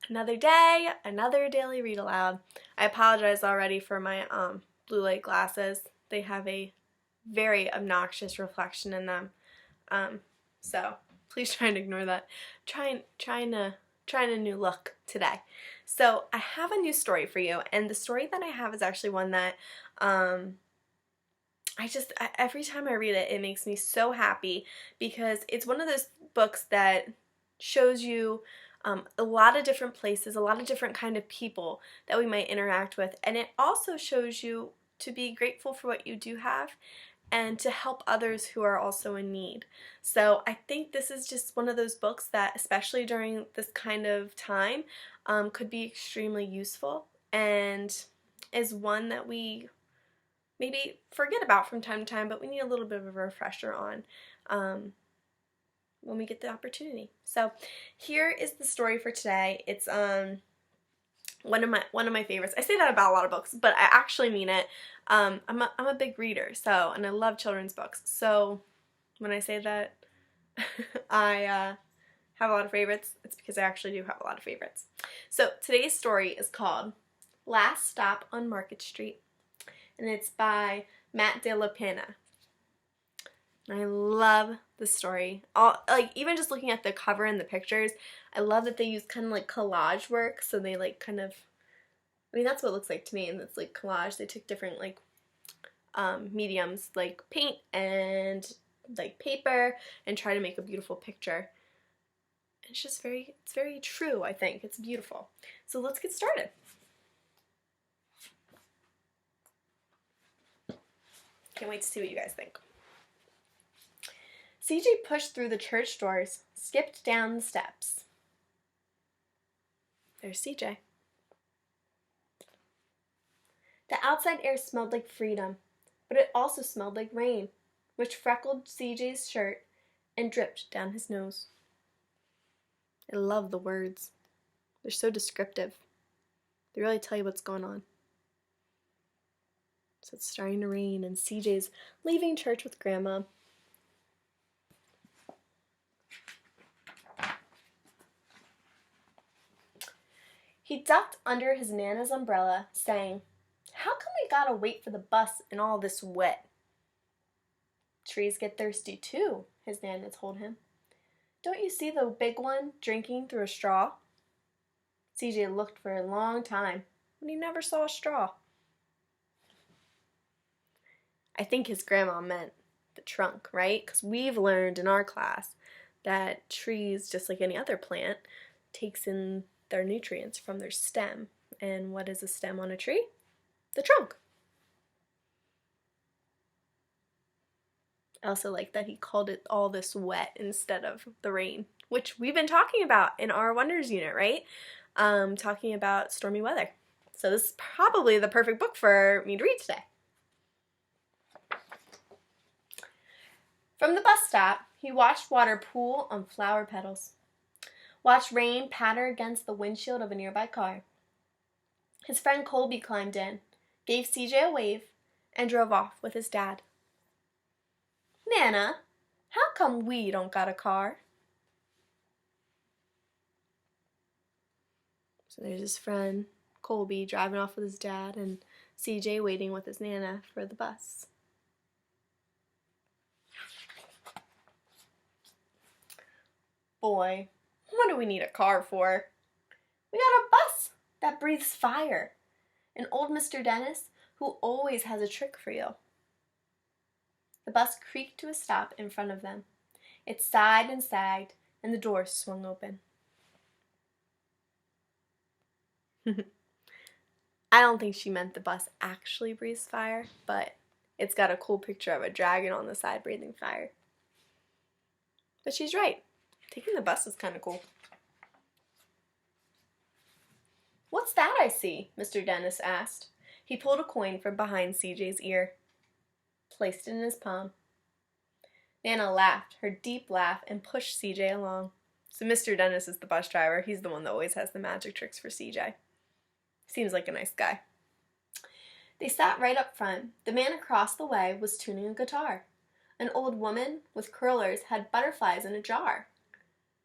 Another day, another daily read aloud. I apologize already for my blue light glasses. They have a very obnoxious reflection in them. So please try and ignore that. Trying a new look today. So I have a new story for you, and the story that I have is actually one that every time I read it, it makes me so happy because it's one of those books that shows you a lot of different places, a lot of different kind of people that we might interact with, and it also shows you to be grateful for what you do have and to help others who are also in need. So I think this is just one of those books that, especially during this kind of time, could be extremely useful and is one that we maybe forget about from time to time, but we need a little bit of a refresher on when we get the opportunity. So here is the story for today. It's one of my favorites. I say that about a lot of books, but I actually mean it. I'm a big reader, and I love children's books. So when I say that I have a lot of favorites, it's because I actually do have a lot of favorites. So today's story is called Last Stop on Market Street, and it's by Matt de la Pena. And I love the story. Even just looking at the cover and the pictures, I love that they use kind of like collage work. So they that's what it looks like to me, and it's like collage. They took different mediums like paint and like paper and try to make a beautiful picture. It's very true, I think. It's beautiful. So let's get started. Can't wait to see what you guys think. CJ pushed through the church doors, skipped down the steps. There's CJ. The outside air smelled like freedom, but it also smelled like rain, which freckled CJ's shirt and dripped down his nose. I love the words. They're so descriptive. They really tell you what's going on. So it's starting to rain, and CJ's leaving church with Grandma. He ducked under his Nana's umbrella, saying, "How come we gotta wait for the bus in all this wet?" "Trees get thirsty too," his Nana told him. "Don't you see the big one drinking through a straw?" CJ looked for a long time, but he never saw a straw. I think his grandma meant the trunk, right? Because we've learned in our class that trees, just like any other plant, takes in their nutrients from their stem. And what is a stem on a tree? The trunk. I also like that he called it all this wet instead of the rain, which we've been talking about in our Wonders unit, right? Talking about stormy weather. So this is probably the perfect book for me to read today. From the bus stop, he watched water pool on flower petals, watched rain patter against the windshield of a nearby car. His friend Colby climbed in, gave CJ a wave, and drove off with his dad. "Nana, how come we don't got a car?" So there's his friend Colby driving off with his dad, and CJ waiting with his Nana for the bus. "Boy, what do we need a car for? We got a bus that breathes fire, and old Mr. Dennis, who always has a trick for you." The bus creaked to a stop in front of them. It sighed and sagged, and the doors swung open. I don't think she meant the bus actually breathes fire, but it's got a cool picture of a dragon on the side breathing fire. But she's right. Taking the bus is kind of cool. "What's that I see?" Mr. Dennis asked. He pulled a coin from behind CJ's ear, placed it in his palm. Nana laughed, her deep laugh, and pushed CJ along. So Mr. Dennis is the bus driver. He's the one that always has the magic tricks for CJ. Seems like a nice guy. They sat right up front. The man across the way was tuning a guitar. An old woman with curlers had butterflies in a jar.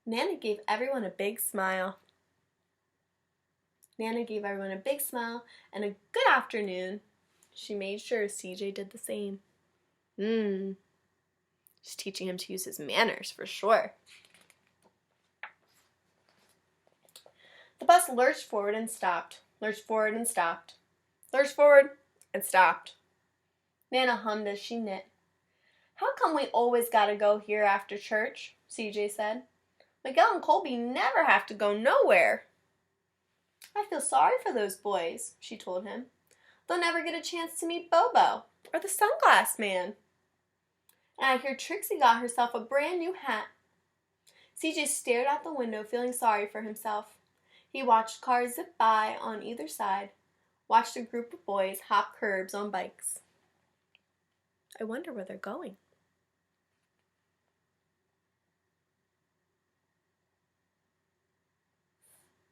Nana gave everyone a big smile. Nana gave everyone a big smile and a good afternoon. She made sure CJ did the same. She's teaching him to use his manners for sure. The bus lurched forward and stopped, lurched forward and stopped, lurched forward and stopped. Nana hummed as she knit. How come we always gotta go here after church? CJ said. Miguel and Colby never have to go nowhere. I feel sorry for those boys, she told him. They'll never get a chance to meet Bobo or the sunglass man. And I hear Trixie got herself a brand new hat. CJ stared out the window, feeling sorry for himself. He watched cars zip by on either side, watched a group of boys hop curbs on bikes. I wonder where they're going.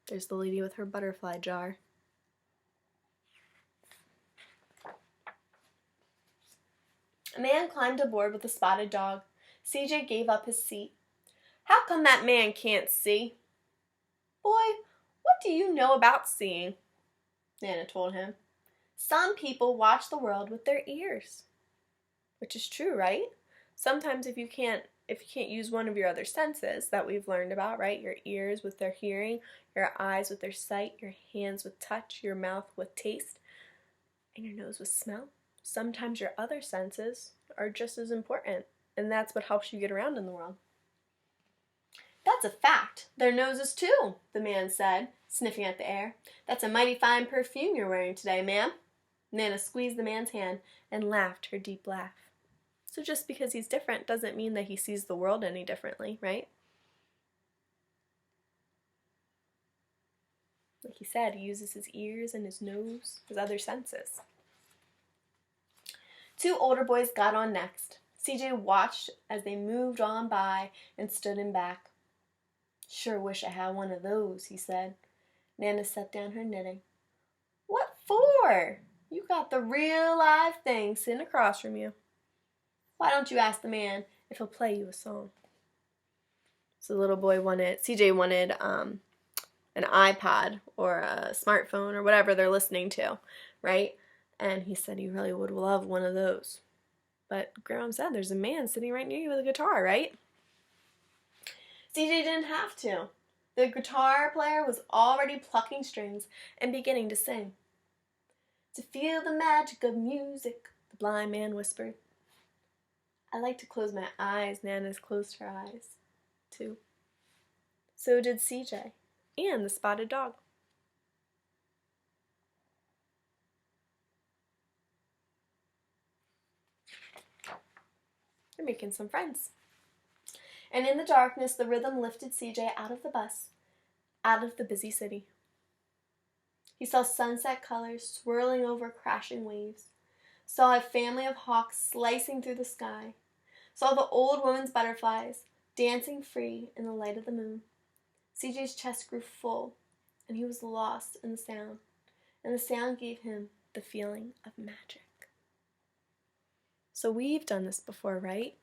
There's the lady with her butterfly jar. A man climbed aboard with a spotted dog. CJ gave up his seat. How come that man can't see? Boy, what do you know about seeing? Nana told him. Some people watch the world with their ears. Which is true, right? Sometimes if you can't use one of your other senses that we've learned about, right? Your ears with their hearing, your eyes with their sight, your hands with touch, your mouth with taste, and your nose with smell. Sometimes your other senses are just as important, and that's what helps you get around in the world. That's a fact. Their noses too, the man said, sniffing at the air. That's a mighty fine perfume you're wearing today, ma'am. Nana squeezed the man's hand and laughed her deep laugh. So just because he's different doesn't mean that he sees the world any differently, right? Like he said, he uses his ears and his nose, his other senses. Two older boys got on next. CJ watched as they moved on by and stood him back. Sure wish I had one of those, he said. Nana set down her knitting. What for? You got the real live thing sitting across from you. Why don't you ask the man if he'll play you a song? So the little boy CJ wanted an iPod or a smartphone or whatever they're listening to, right? And he said he really would love one of those. But Grandma said there's a man sitting right near you with a guitar, right? CJ didn't have to. The guitar player was already plucking strings and beginning to sing. To feel the magic of music, the blind man whispered. I like to close my eyes. Nana's closed her eyes, too. So did CJ and the spotted dog. They're making some friends. And in the darkness, the rhythm lifted CJ out of the bus, out of the busy city. He saw sunset colors swirling over crashing waves, saw a family of hawks slicing through the sky, saw the old woman's butterflies dancing free in the light of the moon. CJ's chest grew full, and he was lost in the sound, and the sound gave him the feeling of magic. So we've done this before, right?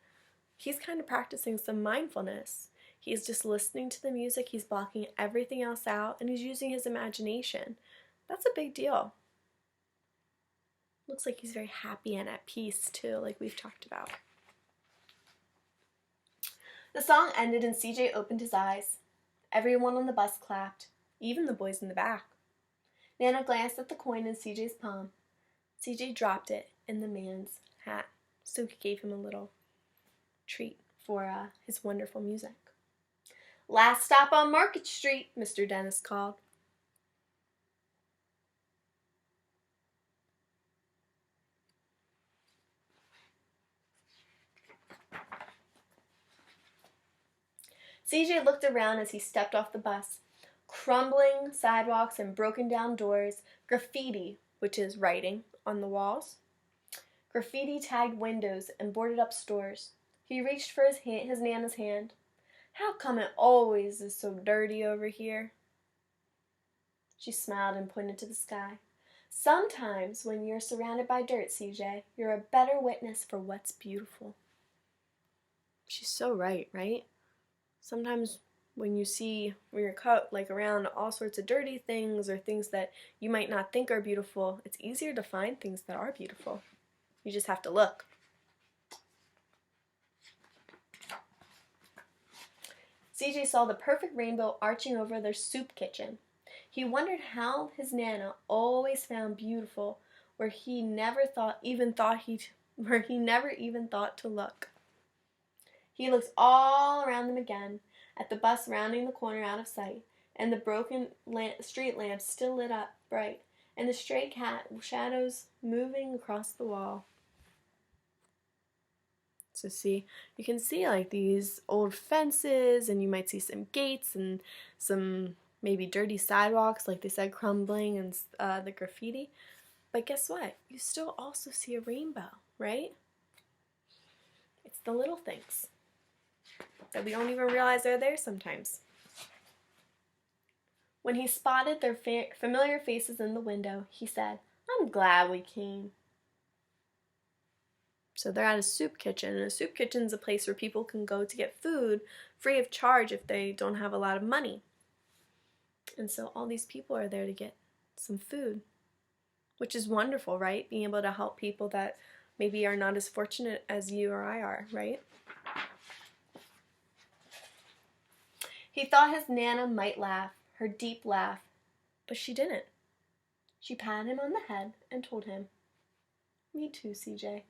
He's kind of practicing some mindfulness. He's just listening to the music, he's blocking everything else out, and he's using his imagination. That's a big deal. Looks like he's very happy and at peace too, like we've talked about. The song ended and CJ opened his eyes. Everyone on the bus clapped, even the boys in the back. Nana glanced at the coin in CJ's palm. CJ dropped it in the man's hat, so he gave him a little treat for his wonderful music. Last stop on Market Street, Mr. Dennis called. CJ looked around as he stepped off the bus. Crumbling sidewalks and broken down doors, graffiti, which is writing, on the walls. Graffiti tagged windows and boarded up stores. He reached for his Nana's hand. How come it always is so dirty over here? She smiled and pointed to the sky. Sometimes when you're surrounded by dirt, CJ, you're a better witness for what's beautiful. She's so right, right? Sometimes when you see when you're like around all sorts of dirty things or things that you might not think are beautiful, it's easier to find things that are beautiful. You just have to look. CJ saw the perfect rainbow arching over their soup kitchen. He wondered how his Nana always found beautiful where he never even thought to look. He looked all around them again, at the bus rounding the corner out of sight, and the broken street lamps still lit up bright, and the stray cat shadows moving across the wall. So see, you can see like these old fences, and you might see some gates and some maybe dirty sidewalks, like they said, crumbling, and the graffiti. But guess what? You still also see a rainbow, right? It's the little things that we don't even realize are there sometimes. When he spotted their familiar faces in the window, he said, "I'm glad we came." So they're at a soup kitchen, and a soup kitchen is a place where people can go to get food free of charge if they don't have a lot of money. And so all these people are there to get some food, which is wonderful, right? Being able to help people that maybe are not as fortunate as you or I are, right? He thought his Nana might laugh, her deep laugh, but she didn't. She patted him on the head and told him, "Me too, CJ.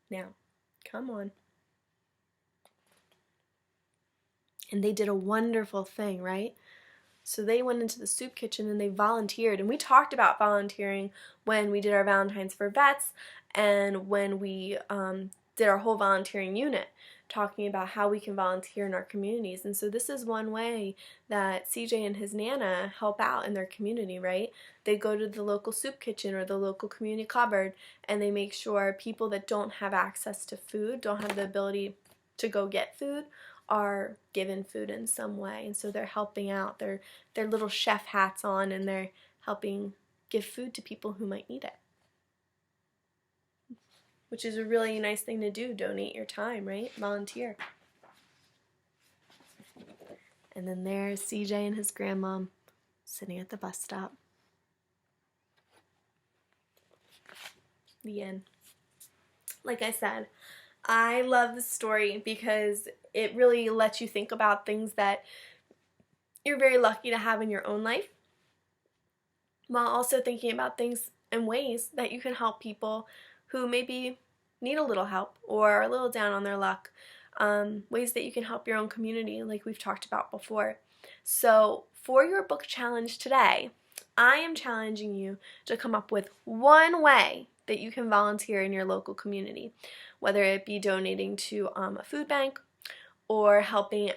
Now, come on." And they did a wonderful thing, right? So they went into the soup kitchen and they volunteered. And we talked about volunteering when we did our Valentines for Vets and when we did our whole volunteering unit, talking about how we can volunteer in our communities. And so this is one way that CJ and his Nana help out in their community, right? They go to the local soup kitchen or the local community cupboard, and they make sure people that don't have access to food, don't have the ability to go get food, are given food in some way. And so they're helping out. Their little chef hats on, and they're helping give food to people who might need it, which is a really nice thing to do. Donate your time, right? Volunteer. And then there's CJ and his grandmom sitting at the bus stop. The end. Like I said, I love this story because it really lets you think about things that you're very lucky to have in your own life, while also thinking about things and ways that you can help people who maybe need a little help or are a little down on their luck. Ways that you can help your own community, like we've talked about before. So for your book challenge today, I am challenging you to come up with one way that you can volunteer in your local community, whether it be donating to a food bank or helping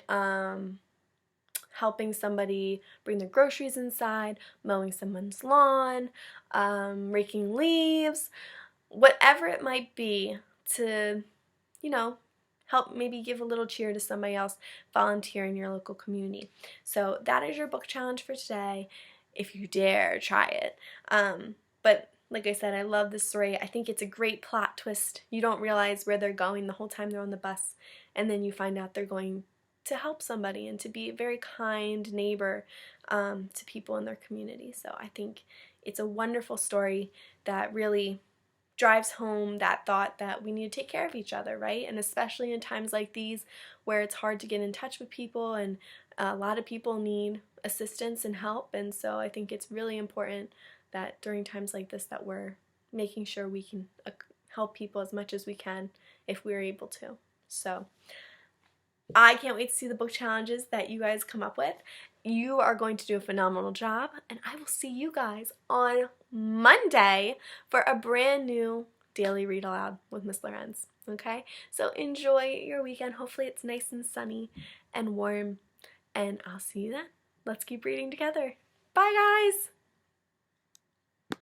somebody bring their groceries inside, mowing someone's lawn, raking leaves, whatever it might be to, help maybe give a little cheer to somebody else, volunteer in your local community. So that is your book challenge for today, if you dare try it. But like I said, I love this story. I think it's a great plot twist. You don't realize where they're going the whole time they're on the bus, and then you find out they're going to help somebody and to be a very kind neighbor to people in their community. So I think it's a wonderful story that really drives home that thought that we need to take care of each other, right? And especially in times like these where it's hard to get in touch with people and a lot of people need assistance and help. And so I think it's really important that during times like this that we're making sure we can help people as much as we can if we're able to. So I can't wait to see the book challenges that you guys come up with. You are going to do a phenomenal job, and I will see you guys on Monday for a brand new daily read aloud with Miss Lorenz. Okay? So enjoy your weekend. Hopefully it's nice and sunny and warm, and I'll see you then. Let's keep reading together. Bye, guys!